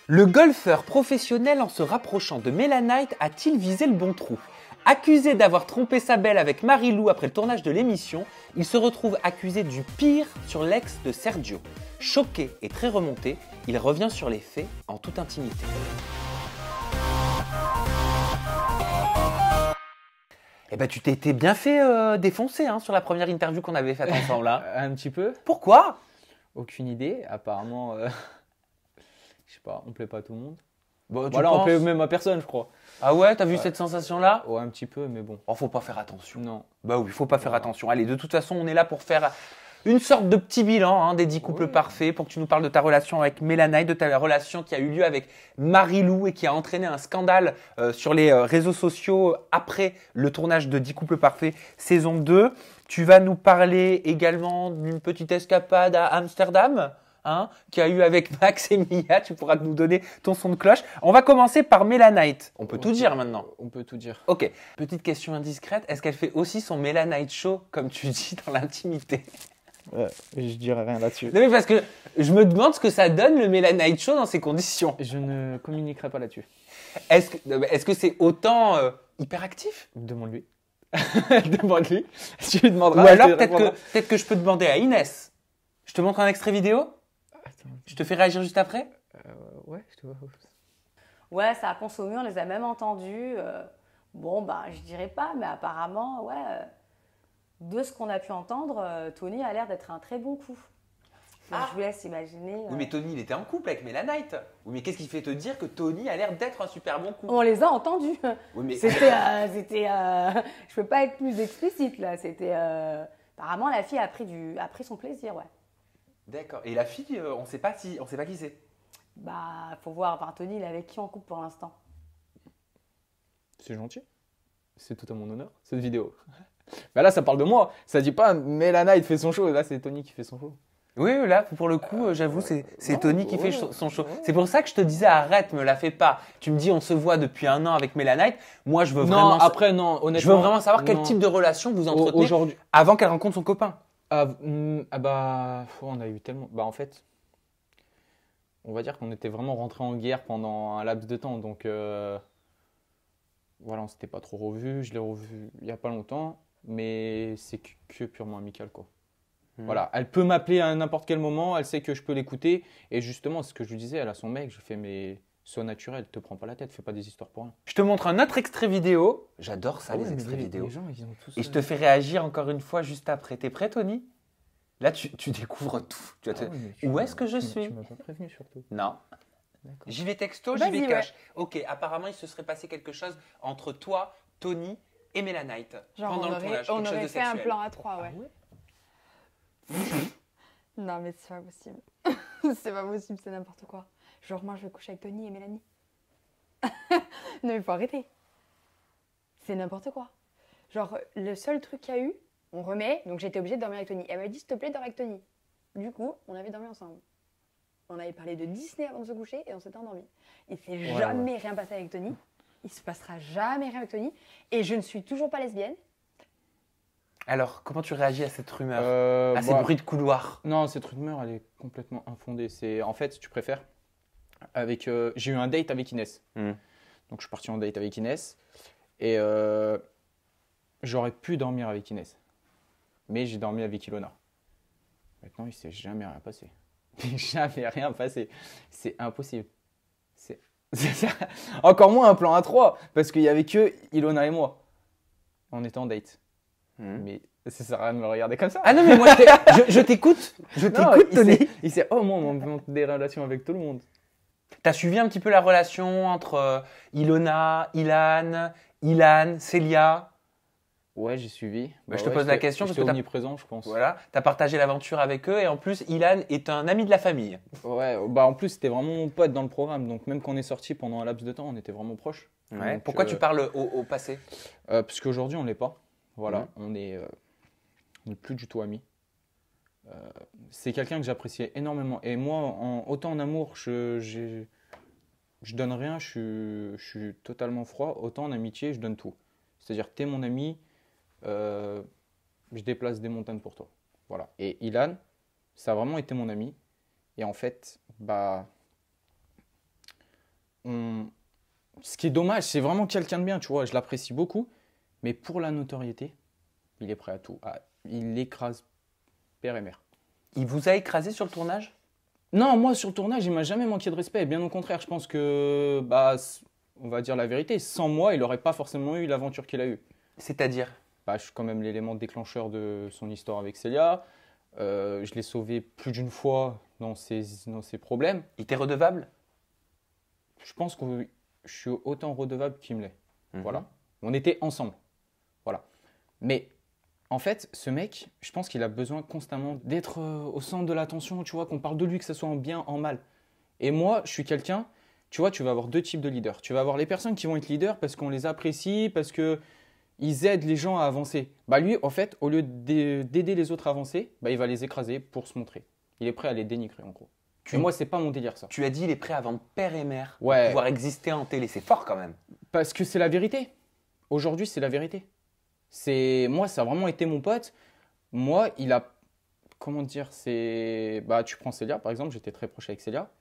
Le golfeur professionnel en se rapprochant de Mélanite a-t-il visé le bon trou? Accusé d'avoir trompé sa belle avec Marie-Lou après le tournage de l'émission, il se retrouve accusé du pire sur l'ex de Sergio. Choqué et très remonté, il revient sur les faits en toute intimité. Eh ben tu t'étais bien fait défoncer sur la première interview qu'on avait faite ensemble là. Un petit peu. Pourquoi? Aucune idée. Apparemment, je sais pas, on plaît pas à tout le monde. Bon, Voilà, on plaît même à personne, je crois. Ah ouais, t'as vu cette sensation-là? Ouais, un petit peu, mais bon. Oh, faut pas faire attention. Non. Bah oui, faut pas faire attention. Allez, de toute façon, on est là pour faire une sorte de petit bilan des 10 couples parfaits, pour que tu nous parles de ta relation avec Mélanite, de ta relation qui a eu lieu avec Marie-Lou et qui a entraîné un scandale sur les réseaux sociaux après le tournage de 10 couples parfaits saison 2. Tu vas nous parler également d'une petite escapade à Amsterdam qu'il y a eu avec Max et Mia. Tu pourras nous donner ton son de cloche. On va commencer par Mélanite. On peut tout dire maintenant. On peut tout dire. Ok. Petite question indiscrète. Est-ce qu'elle fait aussi son Mélanite show, comme tu dis, dans l'intimité? Ouais, je dirais rien là-dessus. Non mais parce que je me demande ce que ça donne le Mélanite show dans ces conditions. Je ne communiquerai pas là-dessus. Est-ce que c'est autant hyperactif? Demande-lui. Demande-lui. Tu lui demanderas. Ou alors peut-être que je peux demander à Inès. Je te montre un extrait vidéo? Attends. Je te fais réagir juste après? Ouais, je te vois. Ouais, ça a consommé, on les a même entendus. Bon, je dirais pas, mais apparemment, de ce qu'on a pu entendre, Tony a l'air d'être un très bon coup. Donc, je vous laisse imaginer. Oui, mais Tony, il était en couple avec Mélanite. Oui, mais qu'est-ce qui fait te dire que Tony a l'air d'être un super bon coup? On les a entendus. Oui, mais... Je peux pas être plus explicite là. Apparemment, la fille a pris son plaisir, ouais. D'accord. Et la fille, on sait pas qui c'est. Faut voir. Enfin, Tony, il est avec qui en couple pour l'instant? C'est gentil. C'est tout à mon honneur, cette vidéo. Là, ça parle de moi. Ça dit pas Mélanite fait son show. Là, c'est Tony qui fait son show. Oui, là, pour le coup, j'avoue, c'est Tony qui fait son show. C'est pour ça que je te disais, arrête, me la fais pas. Tu me dis, on se voit depuis 1 an avec Mélanite. Moi, je veux vraiment... honnêtement... Je veux vraiment savoir quel type de relation vous entretenez aujourd'hui avant qu'elle rencontre son copain. on a eu tellement... en fait, on va dire qu'on était vraiment rentrés en guerre pendant un laps de temps. Donc, voilà, on s'était pas trop revus. Je l'ai revu il y a pas longtemps. Mais c'est que purement amical, quoi. Voilà, elle peut m'appeler à n'importe quel moment, elle sait que je peux l'écouter. Et justement, ce que je lui disais, elle a son mec, je fais mais sois naturel, te prends pas la tête, fais pas des histoires pour rien. Je te montre un autre extrait vidéo. J'adore ça, les extraits vidéo. Les gens, ils ont tous et je te fais réagir encore une fois juste après. T'es prêt, Tony? Là, tu découvres tout. Où est-ce que je suis? Tu m'as pas prévenu surtout. Non. D'accord. J'y vais texto, j'y vais cash. Ok, apparemment, il se serait passé quelque chose entre toi, Tony et Mélanite pendant le tournage. On aurait fait un plan à 3, ouais. Ah ouais. Non, mais c'est pas possible. C'est pas possible, c'est n'importe quoi. Genre, moi, je vais coucher avec Tony et Mélanie. Non, il faut arrêter. C'est n'importe quoi. Genre, le seul truc qu'il y a eu, on remet, donc j'étais obligée de dormir avec Tony. Elle m'a dit, s'il te plaît, dors avec Tony. Du coup, on avait dormi ensemble. On avait parlé de Disney avant de se coucher et on s'était endormi. Il s'est jamais rien passé avec Tony. Il se passera jamais rien avec Tony. Et je ne suis toujours pas lesbienne. Alors, comment tu réagis à cette rumeur, à ces bruits de couloir? Non, cette rumeur, elle est complètement infondée. En fait, si tu préfères, j'ai eu un date avec Inès. Donc, je suis parti en date avec Inès. Et j'aurais pu dormir avec Inès. Mais j'ai dormi avec Ilona. Maintenant, il ne s'est jamais rien passé. Jamais rien passé. C'est impossible. C'est encore moins un plan à 3. Parce qu'il n'y avait que Ilona et moi. On était en date. Mais ça sert à rien de me regarder comme ça. Ah non, mais moi, je t'écoute. Je t'écoute, Tony. Il sait, moi, on monte des relations avec tout le monde. T'as suivi un petit peu la relation entre Ilona, Ilan, Célia? Ouais, j'ai suivi. Je te pose la question parce que t'es omniprésent, je pense. Voilà, t'as partagé l'aventure avec eux et en plus, Ilan est un ami de la famille. Ouais, en plus, c'était vraiment mon pote dans le programme. Donc, même quand on est sorti pendant un laps de temps, on était vraiment proches. Ouais. Donc, pourquoi tu parles au passé? Parce qu'aujourd'hui, on l'est pas. Voilà, on est plus du tout amis. C'est quelqu'un que j'appréciais énormément. Et moi, autant en amour, je donne rien, je suis totalement froid. Autant en amitié, je donne tout. C'est-à-dire, t'es mon ami, je déplace des montagnes pour toi. Voilà. Et Ilan, ça a vraiment été mon ami. Et en fait, ce qui est dommage, c'est vraiment quelqu'un de bien, tu vois, je l'apprécie beaucoup. Mais pour la notoriété, il est prêt à tout. Il écrase père et mère. Il vous a écrasé sur le tournage? Non, moi, sur le tournage, il m'a jamais manqué de respect. Bien au contraire, je pense que, on va dire la vérité, sans moi, il n'aurait pas forcément eu l'aventure qu'il a eue. C'est-à-dire? Je suis quand même l'élément déclencheur de son histoire avec Célia. Je l'ai sauvé plus d'une fois dans ses problèmes. Il était redevable? Je pense que je suis autant redevable qu'il me l'est. Mhm. Voilà. On était ensemble. Voilà. Mais en fait, ce mec, je pense qu'il a besoin constamment d'être au centre de l'attention, tu vois, qu'on parle de lui, que ce soit en bien, en mal. Et moi, je suis quelqu'un, tu vois, tu vas avoir deux types de leaders. Tu vas avoir les personnes qui vont être leaders parce qu'on les apprécie, parce qu'ils aident les gens à avancer. Lui, en fait, au lieu d'aider les autres à avancer, il va les écraser pour se montrer. Il est prêt à les dénigrer, en gros. Et moi, c'est pas mon délire, ça. Tu as dit il est prêt à vendre père et mère pour Ouais. pouvoir exister en télé. C'est fort quand même. Parce que c'est la vérité. Aujourd'hui, c'est la vérité. Moi, ça a vraiment été mon pote. Moi, il a, comment dire, tu prends Célia, par exemple, j'étais très proche avec Célia.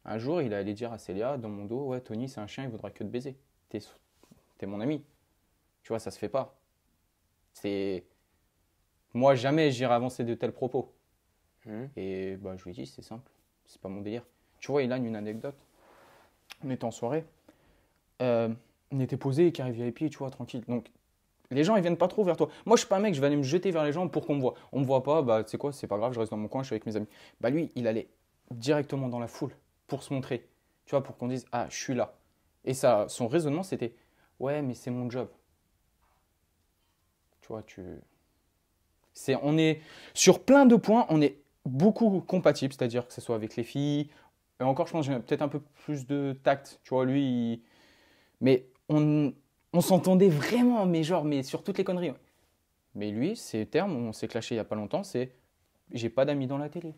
Un jour, il allait dire à Célia, dans mon dos, ouais, Tony, c'est un chien, il voudra que te baiser. T'es mon ami. Tu vois, ça se fait pas. Moi, jamais j'irai avancer de tels propos. Et je lui ai dit, c'est simple, c'est pas mon délire. Tu vois, il a une anecdote. On était en soirée. On était posé, carré VIP, tu vois, tranquille. Donc, les gens, ils viennent pas trop vers toi. Moi, je suis pas un mec, je vais aller me jeter vers les gens pour qu'on me voit. On me voit pas, tu sais quoi, c'est pas grave, je reste dans mon coin, je suis avec mes amis. Lui, il allait directement dans la foule pour se montrer. Tu vois, pour qu'on dise, ah, je suis là. Et ça, son raisonnement, c'était, ouais, mais c'est mon job. Tu vois, on est sur plein de points, on est beaucoup compatibles, c'est-à-dire que ce soit avec les filles. Et encore, je pense que j'ai peut-être un peu plus de tact. Tu vois, lui, mais on s'entendait vraiment, mais sur toutes les conneries. Mais lui, ses termes, on s'est clashé il n'y a pas longtemps, c'est « j'ai pas d'amis dans la télé,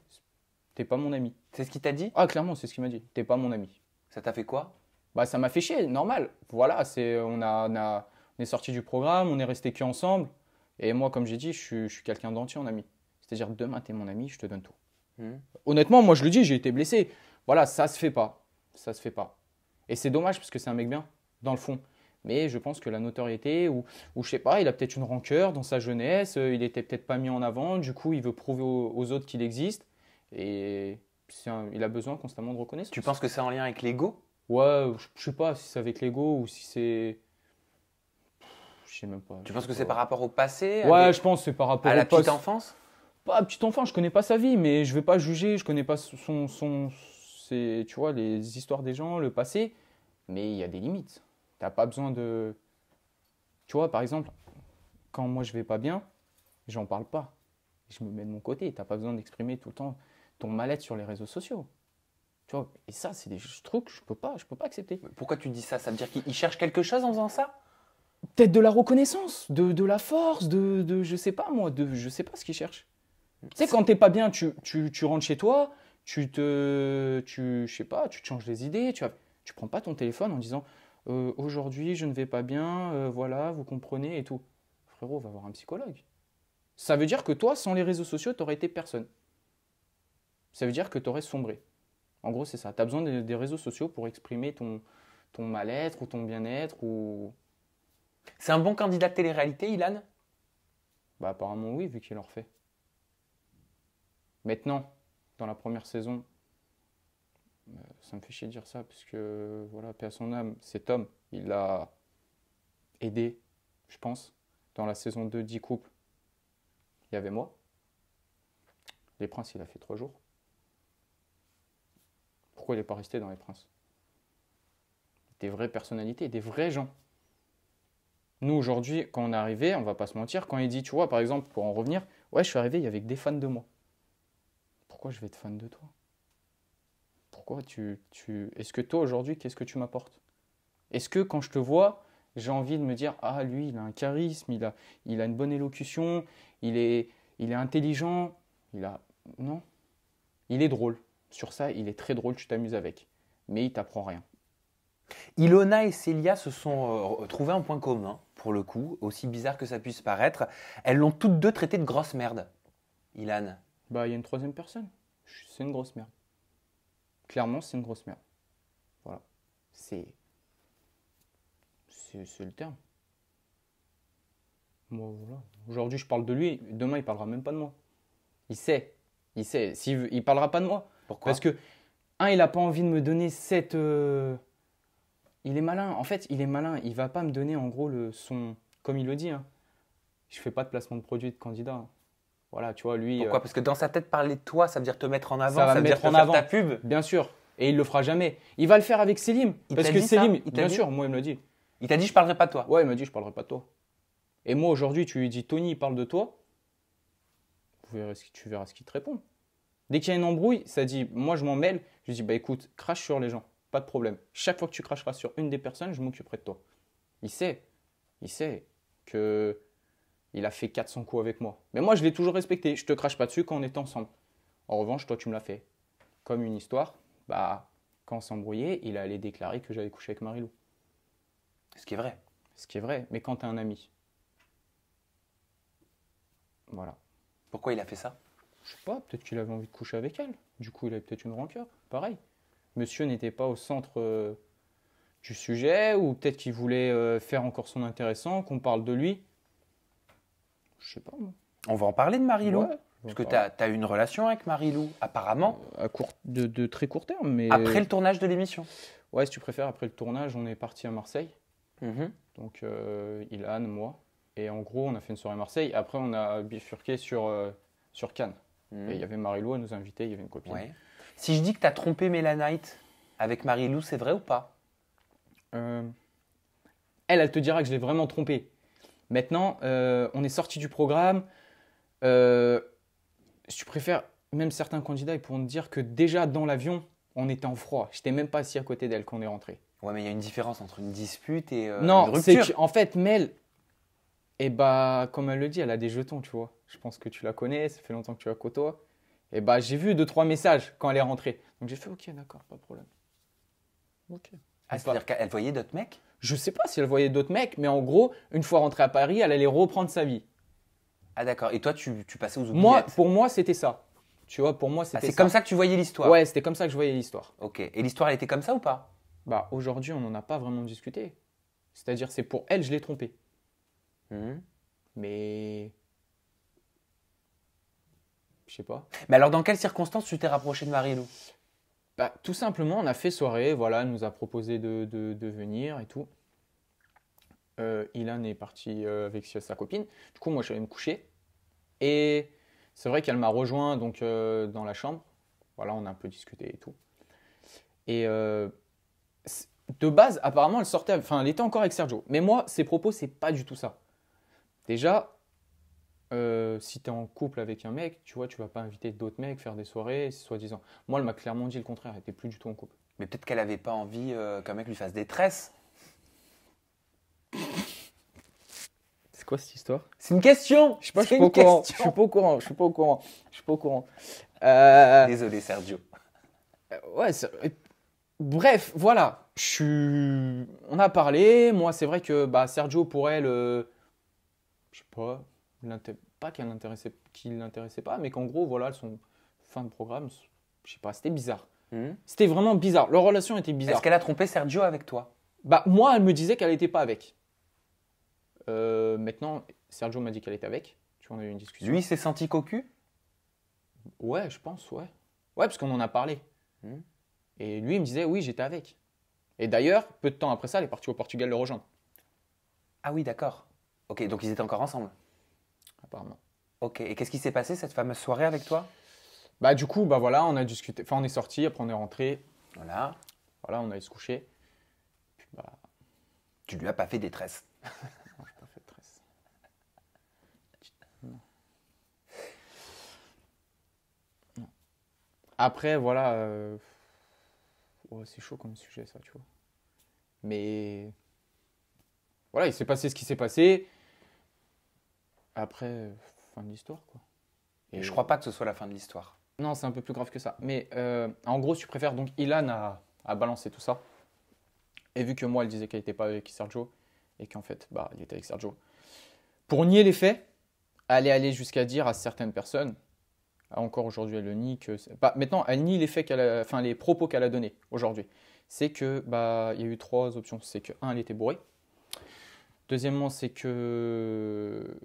t'es pas mon ami ». C'est ce qu'il t'a dit? Ah, clairement, c'est ce qu'il m'a dit, t'es pas mon ami. Ça t'a fait quoi? Ça m'a fait chier, normal. Voilà, on est sorti du programme, on est resté qu'ensemble. Et moi, comme j'ai dit, je suis quelqu'un d'entier en ami. C'est-à-dire, demain, t'es mon ami, je te donne tout. Honnêtement, moi, je le dis, j'ai été blessé. Voilà, ça se fait pas. Ça se fait pas. Et c'est dommage parce que c'est un mec bien, dans le fond. Mais je pense que la notoriété, ou je sais pas, il a peut-être une rancœur dans sa jeunesse, il était peut-être pas mis en avant, du coup il veut prouver aux autres qu'il existe, et il a besoin constamment de reconnaissance. Tu penses que c'est en lien avec l'ego? Ouais, je sais pas si c'est avec l'ego ou si c'est... Je sais même pas. Tu penses que c'est par rapport au passé? Ouais, je pense que c'est par rapport à la petite enfance? Pas petite enfant, je connais pas sa vie, mais je vais pas juger, je connais pas tu vois, les histoires des gens, le passé, mais il y a des limites. T'as pas besoin de... Tu vois, par exemple, quand moi je vais pas bien, j'en parle pas. Je me mets de mon côté. T'as pas besoin d'exprimer tout le temps ton mal-être sur les réseaux sociaux. Tu vois, et ça, c'est des trucs que je peux pas accepter. Pourquoi tu dis ça? Ça veut dire qu'il cherche quelque chose en faisant ça? Peut-être de la reconnaissance, de la force, je sais pas moi, je sais pas ce qu'il cherche. Tu sais, quand t'es pas bien, tu rentres chez toi, je sais pas, tu te changes les idées, tu prends pas ton téléphone en disant aujourd'hui je ne vais pas bien, voilà, vous comprenez et tout. Frérot, va voir un psychologue. Ça veut dire que toi, sans les réseaux sociaux, t'aurais été personne. Ça veut dire que t'aurais sombré. En gros, c'est ça. T'as besoin des réseaux sociaux pour exprimer ton mal-être ou ton bien-être ou... C'est un bon candidat de télé-réalité, Ilan? Apparemment oui, vu qu'il en refait. Maintenant, dans la première saison, ça me fait chier de dire ça, parce que, voilà, paix à son âme, cet homme, il l'a aidé, je pense. Dans la saison 2, 10 couples, il y avait moi. Les Princes, il a fait 3 jours. Pourquoi il n'est pas resté dans Les Princes? Des vraies personnalités, des vrais gens. Nous, aujourd'hui, quand on est arrivé, on va pas se mentir, quand il dit, tu vois, par exemple, pour en revenir, ouais, je suis arrivé, il y avait que des fans de moi. Pourquoi je vais être fan de toi? Pourquoi Est-ce que toi, aujourd'hui, qu'est-ce que tu m'apportes? Est-ce que quand je te vois, j'ai envie de me dire, ah, lui, il a un charisme, il a une bonne élocution, il est intelligent, Non. Il est drôle. Sur ça, il est très drôle, tu t'amuses avec. Mais il t'apprend rien. Ilona et Célia se sont trouvées un point commun, pour le coup, aussi bizarre que ça puisse paraître. Elles l'ont toutes deux traité de grosse merde. Ilan? Il y a une troisième personne. C'est une grosse merde. Clairement, c'est une grosse merde. Voilà. C'est le terme. Moi, voilà. Aujourd'hui, je parle de lui. Demain, il parlera même pas de moi. Il sait. Il sait. Il parlera pas de moi. Pourquoi? Parce que, il n'a pas envie de me donner cette... Il est malin. En fait, il est malin. Il va pas me donner, en gros, son... Comme il le dit, hein. Je fais pas de placement de produit de candidat, hein. Voilà, tu vois, lui... Pourquoi? Parce que dans sa tête, parler de toi, ça veut dire te mettre en avant, Ça va veut me dire mettre te en faire avant. ta pub. Bien sûr. Et il le fera jamais. Il va le faire avec Selim. Il Parce t'a que dit ça? Selim, Il t'a bien dit sûr, moi, il me l'a dit. Il t'a dit, je parlerai pas de toi. Ouais, il m'a dit, je parlerai pas de toi. Et moi, aujourd'hui, tu lui dis, Tony, il parle de toi. Tu verras ce qu'il te répond. Dès qu'il y a une embrouille, ça dit, moi, je m'en mêle. Je lui dis, bah écoute, crache sur les gens. Pas de problème. Chaque fois que tu cracheras sur une des personnes, je m'occuperai de toi. Il sait que il a fait 400 coups avec moi. Mais moi, je l'ai toujours respecté. Je te crache pas dessus quand on est ensemble. En revanche, toi, tu me l'as fait. Comme une histoire, bah, quand on s'est embrouillé, il allait déclarer que j'avais couché avec Marilou. Ce qui est vrai. Ce qui est vrai, mais quand tu es un ami. Voilà. Pourquoi il a fait ça? Je sais pas, peut-être qu'il avait envie de coucher avec elle. Du coup, il avait peut-être une rancœur. Pareil. Monsieur n'était pas au centre du sujet, ou peut-être qu'il voulait faire encore son intéressant, qu'on parle de lui. Je sais pas, moi. On va en parler de Marilou. Ouais, Parce que tu as eu une relation avec Marilou, apparemment. De très court terme, mais... Après le tournage de l'émission. Ouais, si tu préfères, après le tournage, on est parti à Marseille. Mhm. Donc, Ilan, moi. Et en gros, on a fait une soirée à Marseille. Après, on a bifurqué sur Cannes. Mhm. Et il y avait Marilou, elle nous a invités, il y avait une copine. Ouais. Si je dis que tu as trompé Mélanite avec Marilou, c'est vrai ou pas? Elle te dira que je l'ai vraiment trompée. Maintenant, on est sorti du programme. Si tu préfères, même certains candidats, ils pourront te dire que déjà dans l'avion, on était en froid. Je n'étais même pas assis à côté d'elle quand on est rentré. Ouais, mais il y a une différence entre une dispute et Non, une c'est rupture. qu'en fait, Mel, et bah, comme elle le dit, elle a des jetons, tu vois. Je pense que tu la connais, ça fait longtemps que tu la côtoies. Et bah, j'ai vu 2-3 messages quand elle est rentrée. Donc j'ai fait, ok, d'accord, pas de problème. Ok. Ah, c'est-à-dire qu'elle voyait d'autres mecs? Je sais pas si elle voyait d'autres mecs, mais en gros, une fois rentrée à Paris, elle allait reprendre sa vie. Ah d'accord, et toi tu passais aux oubliettes? Moi, pour moi, c'était ça. Tu vois, pour moi, Ah, c'était c'est ça. comme ça que tu voyais l'histoire? Ouais, c'était comme ça que je voyais l'histoire. Ok, et l'histoire elle était comme ça ou pas? Bah, aujourd'hui, on n'en a pas vraiment discuté. C'est-à-dire, c'est pour elle, je l'ai trompée. Mhm. Mais... Je sais pas. Mais alors dans quelles circonstances tu t'es rapproché de Marilou? Bah, tout simplement, on a fait soirée, voilà, elle nous a proposé de venir et tout. Ilan est parti avec sa copine. Du coup, moi, j'allais me coucher. Et c'est vrai qu'elle m'a rejoint donc, dans la chambre. Voilà, on a un peu discuté et tout. Et de base, apparemment, elle était encore avec Sergio. Mais moi, ses propos, c'est pas du tout ça. Déjà, si tu es en couple avec un mec, tu vois, tu vas pas inviter d'autres mecs, faire des soirées, soi-disant. Moi, elle m'a clairement dit le contraire, elle était plus du tout en couple. Mais peut-être qu'elle avait pas envie qu'un mec lui fasse des tresses. C'est quoi cette histoire? C'est une question. Je sais pas, C'est je suis pas au une courant. question. Je suis pas au courant. Désolé Sergio. Ouais, bref, voilà. On a parlé. Moi, c'est vrai que Sergio, pour elle, je sais pas, pas qu'il l'intéressait pas, mais qu'en gros, voilà, son fin de programme, je sais pas, c'était bizarre. Mhm. C'était vraiment bizarre. Leur relation était bizarre. Est-ce qu'elle a trompé Sergio avec toi? Moi, elle me disait qu'elle n'était pas avec. Maintenant, Sergio m'a dit qu'elle était avec. Tu vois, on a eu une discussion. Lui il s'est senti cocu? Ouais, je pense, ouais. Ouais, parce qu'on en a parlé. Mhm. Et lui, il me disait, oui, j'étais avec. Et d'ailleurs, peu de temps après ça, elle est partie au Portugal le rejoindre, Ah oui d'accord. Ok, donc ils étaient encore ensemble. apparemment. Ok, et qu'est-ce qui s'est passé cette fameuse soirée avec toi? Du coup, voilà, on a discuté. Enfin, on est sorti, après on est rentré. Voilà. Voilà, on allait se coucher. Puis, Tu lui as pas fait des tresses. non, j'ai pas fait de tresse. Non. Non. Après, voilà. Ouais, c'est chaud comme sujet, ça, tu vois. Mais. Voilà, il s'est passé ce qui s'est passé. Après, fin de l'histoire, quoi. Et je crois pas que ce soit la fin de l'histoire. Non, c'est un peu plus grave que ça. Mais en gros, si tu préfères, donc Ilan a balancé tout ça. Et vu que moi, elle disait qu'elle n'était pas avec Sergio, et qu'en fait, il était avec Sergio. Pour nier les faits, elle est allée jusqu'à dire à certaines personnes, encore aujourd'hui, elle le nie, que maintenant, elle nie les faits les propos qu'elle a donnés aujourd'hui. C'est que il y a eu 3 options. C'est que, 1, elle était bourrée. Deuxièmement, c'est que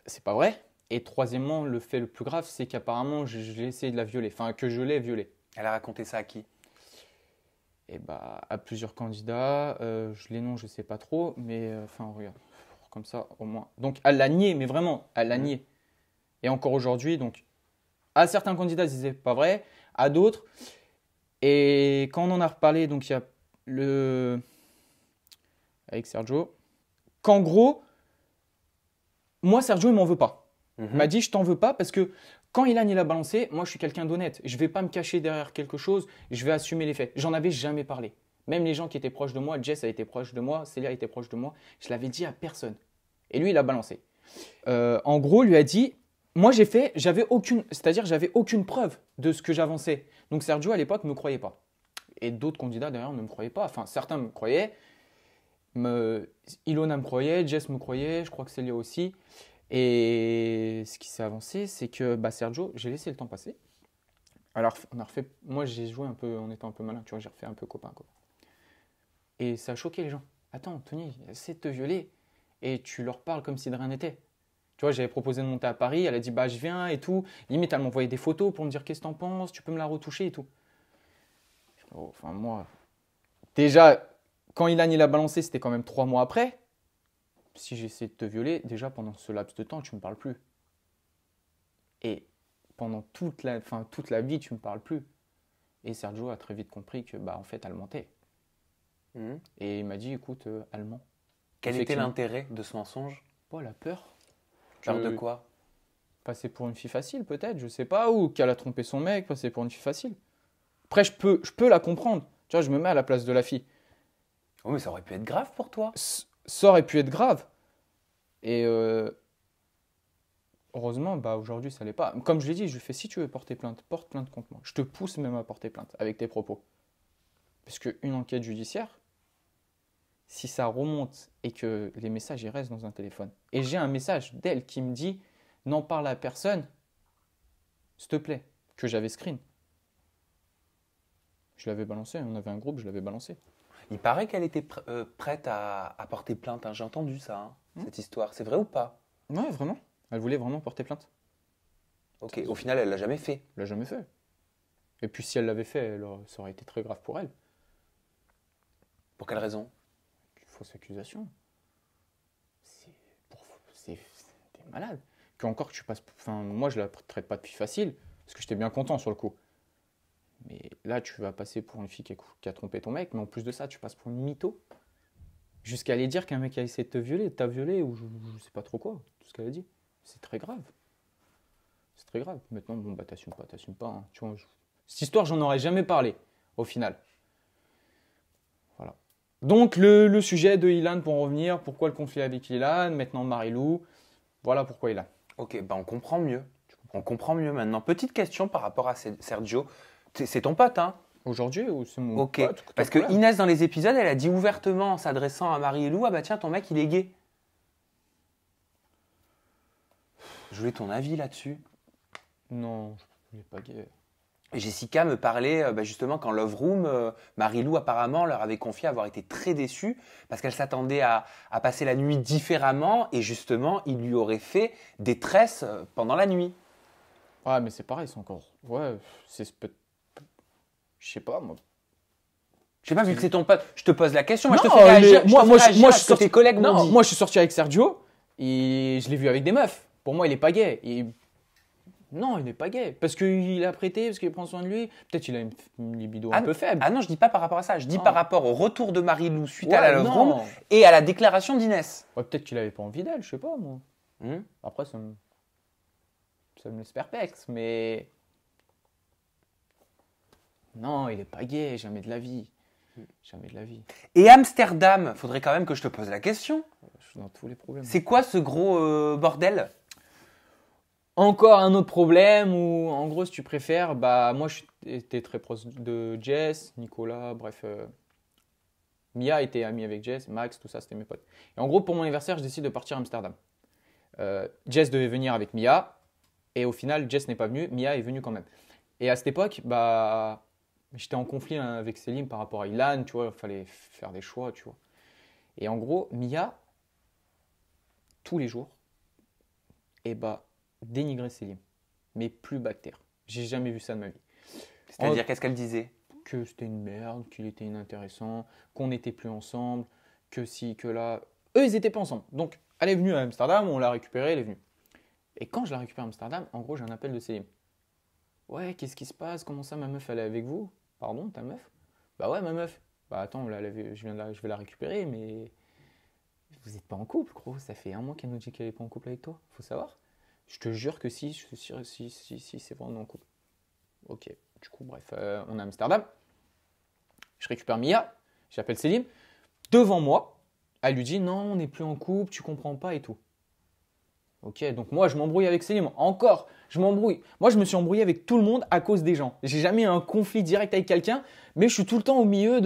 c'est pas vrai. Et troisièmement, le fait le plus grave, c'est qu'apparemment, j'ai essayé de la violer. Enfin, que je l'ai violée. Elle a raconté ça à qui? Et bah, à plusieurs candidats. Les noms, je sais pas trop. Mais enfin, regarde. Comme ça, au moins. Donc, elle l'a nié, mais vraiment, elle l'a nié. Et encore aujourd'hui, donc, à certains candidats, ils disaient pas vrai. À d'autres. Et quand on en a reparlé, donc, il y a avec Sergio, qu'en gros, moi, Sergio, il m'en veut pas. Il m'a dit, je t'en veux pas parce que quand Ilan il a balancé, moi, je suis quelqu'un d'honnête. Je vais pas me cacher derrière quelque chose. Je vais assumer les faits. J'en avais jamais parlé. Même les gens qui étaient proches de moi, Jess a été proche de moi, Célia a été proche de moi, je l'avais dit à personne. Et lui, il a balancé. En gros, lui a dit, moi, j'avais aucune preuve de ce que j'avançais. Donc Sergio, à l'époque, ne me croyait pas. Et d'autres candidats, d'ailleurs, ne me croyaient pas. Enfin, certains me croyaient. Ilona me croyait, Jess me croyait, je crois que Célia aussi. Et ce qui s'est avancé, c'est que Sergio, j'ai laissé le temps passer. Alors, moi, j'ai joué un peu en étant un peu malin, tu vois, j'ai refait un peu copain. Et ça a choqué les gens. Attends, Tony, essaie de te violer et tu leur parles comme si de rien n'était. Tu vois, j'avais proposé de monter à Paris, elle a dit je viens et tout. Limite, elle m'envoyait des photos pour me dire qu'est-ce que t'en penses, tu peux me la retoucher et tout. Enfin, moi, déjà, quand Ilan il a balancé, c'était quand même 3 mois après. Si j'essaie de te violer, déjà pendant ce laps de temps, tu ne me parles plus. Et pendant toute la vie, tu ne me parles plus. Et Sergio a très vite compris que, en fait, elle mentait. Et il m'a dit, écoute, elle ment. Quel était l'intérêt de ce mensonge? La peur. Peur de quoi? Passer pour une fille facile, peut-être, je sais pas. Ou qu'elle a trompé son mec, passer pour une fille facile. Après, je peux la comprendre. Tu vois, je me mets à la place de la fille. Oui, mais ça aurait pu être grave pour toi. Ça aurait pu être grave. Et heureusement, aujourd'hui, ça l'est pas. Comme je l'ai dit, je lui fais, si tu veux porter plainte, porte plainte contre moi. Je te pousse même à porter plainte avec tes propos. Parce qu'une enquête judiciaire, si ça remonte et que les messages ils restent dans un téléphone, et j'ai un message d'elle qui me dit, n'en parle à personne, s'il te plaît, que j'avais screen. Je l'avais balancé, on avait un groupe, je l'avais balancé. Il paraît qu'elle était prête à porter plainte. J'ai entendu ça, cette histoire. C'est vrai ou pas? Ouais, vraiment. Elle voulait vraiment porter plainte. Ok, au final, elle l'a jamais fait. Elle l'a jamais fait. Et puis si elle l'avait fait, ça aurait été très grave pour elle. Pour quelle raison? Fausse accusation. T'es malade. Encore que tu passes. Enfin, moi, je la traite pas de fille facile, parce que j'étais bien content sur le coup. Mais là, tu vas passer pour une fille qui a trompé ton mec, mais en plus de ça, tu passes pour une mytho. Jusqu'à aller dire qu'un mec a essayé de te violer, t'a violé, ou je sais pas trop quoi, tout ce qu'elle a dit. C'est très grave. C'est très grave. Maintenant, t'assumes pas. Hein. Tu vois, cette histoire, j'en aurais jamais parlé, au final. Voilà. Donc, le sujet de Ilan, pour en revenir, pourquoi le conflit avec Ilan, maintenant Marie-Lou, voilà pourquoi Ilan. Ok, on comprend mieux. On comprend mieux maintenant. Petite question par rapport à Sergio. C'est ton pote, hein? Aujourd'hui ou c'est mon pote? Parce que Inès, dans les épisodes, elle a dit ouvertement en s'adressant à Marie-Lou, tiens, ton mec, il est gay. Je voulais ton avis là-dessus. Non, il n'est pas gay. Jessica me parlait justement qu'en Love Room, Marie-Lou apparemment leur avait confié avoir été très déçue parce qu'elle s'attendait à passer la nuit différemment et justement, il lui aurait fait des tresses pendant la nuit. Ouais, mais c'est pareil, c'est encore... Ouais, je sais pas, moi. Je sais pas, vu que c'est ton pote, je te pose la question. Moi, je te fais réagir. Moi, je suis sorti. Tes collègues m'ont dit. Moi, je suis sorti avec Sergio et je l'ai vu avec des meufs. Pour moi, il est pas gay. Non, il n'est pas gay. Parce qu'il a prêté, parce qu'il prend soin de lui. Peut-être qu'il a une libido un peu faible. Ah non, je dis pas par rapport à ça. Je dis par rapport au retour de Marie-Lou suite à la Love Room et à la déclaration d'Inès. Ouais, peut-être qu'il avait pas envie d'elle, je sais pas, moi. Après, ça me laisse perplexe, mais... Non, il est pas gay, jamais de la vie. Jamais de la vie. Et Amsterdam, faudrait quand même que je te pose la question. Je suis dans tous les problèmes. C'est quoi ce gros bordel? Encore un autre problème où, en gros, si tu préfères, moi, j'étais très proche de Jess, Nicolas, bref. Mia était amie avec Jess, Max, tout ça, c'était mes potes. Et en gros, pour mon anniversaire, je décide de partir à Amsterdam. Jess devait venir avec Mia, et au final, Jess n'est pas venue, Mia est venue quand même. Et à cette époque, j'étais en conflit avec Céline par rapport à Ilan, tu vois, il fallait faire des choix, tu vois. Et en gros, Mia, tous les jours, dénigrait Selim. Mais plus bactère. J'ai jamais vu ça de ma vie. C'est-à-dire, qu'est-ce qu'elle disait? Que c'était une merde, qu'il était inintéressant, qu'on n'était plus ensemble, que si, que là. Eux, ils n'étaient pas ensemble. Donc, elle est venue à Amsterdam, on l'a récupérée, elle est venue. Et quand je la récupère à Amsterdam, en gros, j'ai un appel de Selim. Ouais, qu'est-ce qui se passe? Comment ça, ma meuf, elle est avec vous? Pardon, ta meuf? Bah ouais, ma meuf. Bah attends, là, je vais la récupérer, mais vous n'êtes pas en couple, gros. Ça fait 1 mois qu'elle nous dit qu'elle n'est pas en couple avec toi. Faut savoir. Je te jure que si, je suis sûr, si, c'est vraiment en couple. Ok, du coup, bref, on est à Amsterdam. Je récupère Mia, j'appelle Selim. Devant moi, elle lui dit non, on n'est plus en couple, tu comprends pas et tout. Ok, donc moi, je m'embrouille avec Selim. Encore, je m'embrouille. Moi, je me suis embrouillé avec tout le monde à cause des gens. J'ai jamais eu un conflit direct avec quelqu'un, mais je suis tout le temps au milieu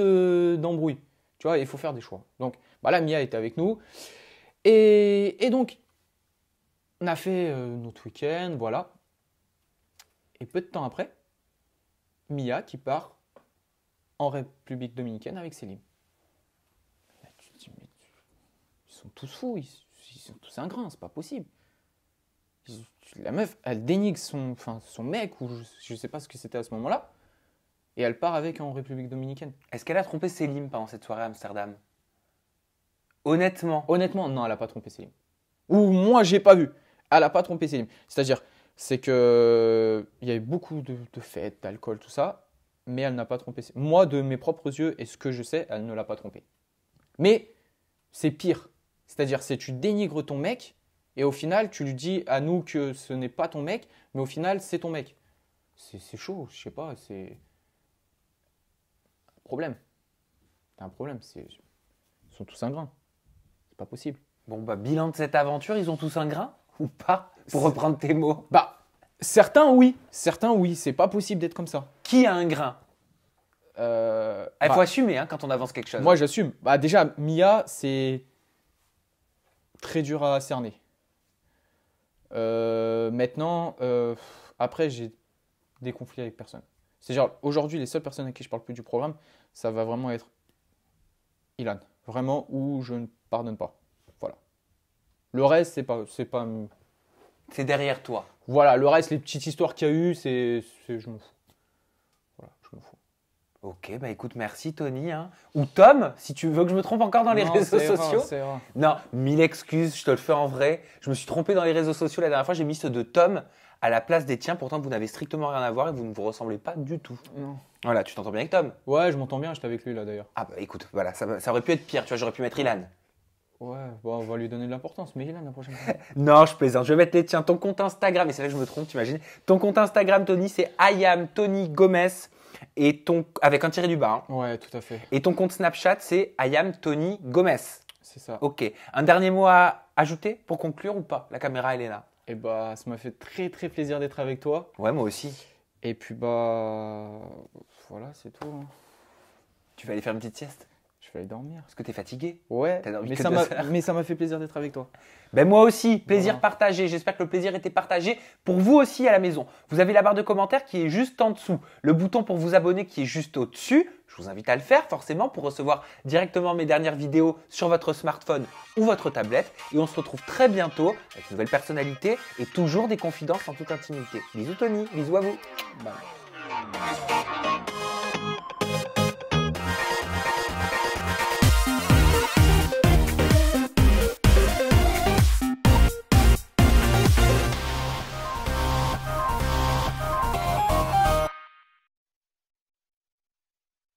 d'embrouilles. Tu vois, il faut faire des choix. Donc, là, Mia était avec nous. Et donc, on a fait notre week-end, voilà. Et peu de temps après, Mia qui part en République dominicaine avec Selim. Là, tu te dis, mais ils sont tous fous, ils sont tous ingrats, c'est pas possible. La meuf, elle dénigre son mec, ou je sais pas ce que c'était à ce moment-là, et elle part avec en République dominicaine. Est-ce qu'elle a trompé Selim pendant cette soirée à Amsterdam? Honnêtement, non, elle a pas trompé Selim. Ou moi, j'ai pas vu. Elle a pas trompé Selim. C'est-à-dire, c'est que il y a eu beaucoup de fêtes, d'alcool, tout ça, mais elle n'a pas trompé Selim. Moi, de mes propres yeux, et ce que je sais, elle ne l'a pas trompé. Mais c'est pire. C'est-à-dire, c'est tu dénigres ton mec, et au final, tu lui dis à nous que ce n'est pas ton mec, mais au final, c'est ton mec. C'est chaud, je sais pas, c'est un problème. C'est un problème, ils sont tous ingrats. C'est pas possible. bon, bilan de cette aventure, ils ont tous un grain ou pas? Pour reprendre tes mots. Certains oui, c'est pas possible d'être comme ça. Qui a un grain? Il faut assumer quand on avance quelque chose. Moi, j'assume. Déjà, Mia, c'est très dur à cerner. Maintenant, après, j'ai des conflits avec personne. C'est genre, aujourd'hui, les seules personnes avec qui je parle plus du programme, ça va vraiment être Ilan. Vraiment, où je ne pardonne pas. Voilà. Le reste, c'est pas. C'est derrière toi. Voilà, le reste, les petites histoires qu'il y a eu, je m'en fous. Voilà, je m'en fous. Ok, écoute, merci Tony. Ou Tom, si tu veux que je me trompe encore dans les réseaux sociaux. C'est vrai. Non, 1000 excuses, je te le fais en vrai. Je me suis trompé dans les réseaux sociaux la dernière fois, j'ai mis ceux de Tom à la place des tiens. Pourtant, vous n'avez strictement rien à voir et vous ne vous ressemblez pas du tout. Non. Voilà, tu t'entends bien avec Tom? Ouais, je m'entends bien, j'étais avec lui là d'ailleurs. Écoute, voilà, ça aurait pu être pire, tu vois, j'aurais pu mettre Ilan. Ouais, on va lui donner de l'importance, mais Ilan la prochaine fois. Non, je plaisante, je vais mettre les tiens. Ton compte Instagram, et c'est là que je me trompe, t'imagines. Ton compte Instagram, Tony, c'est Iam Tony Gomez, et avec un tiré du bas. Ouais, tout à fait. Et ton compte Snapchat, c'est Iam Tony Gomez. C'est ça. Ok. Un dernier mot à ajouter pour conclure ou pas? La caméra, elle est là. Ça m'a fait très très plaisir d'être avec toi. Ouais, moi aussi. Et puis voilà, c'est tout. Tu vas aller faire une petite sieste? Je vais aller dormir. Parce que t'es fatigué? Ouais, T'as dormi mais que ça 2 heures. mais ça m'a fait plaisir d'être avec toi. Moi aussi, plaisir Voilà. partagé. J'espère que le plaisir était partagé pour vous aussi à la maison. Vous avez la barre de commentaires qui est juste en dessous, le bouton pour vous abonner qui est juste au-dessus. Je vous invite à le faire forcément pour recevoir directement mes dernières vidéos sur votre smartphone ou votre tablette. Et on se retrouve très bientôt avec une nouvelle personnalité et toujours des confidences en toute intimité. Bisous Tony, bisous à vous. Bye.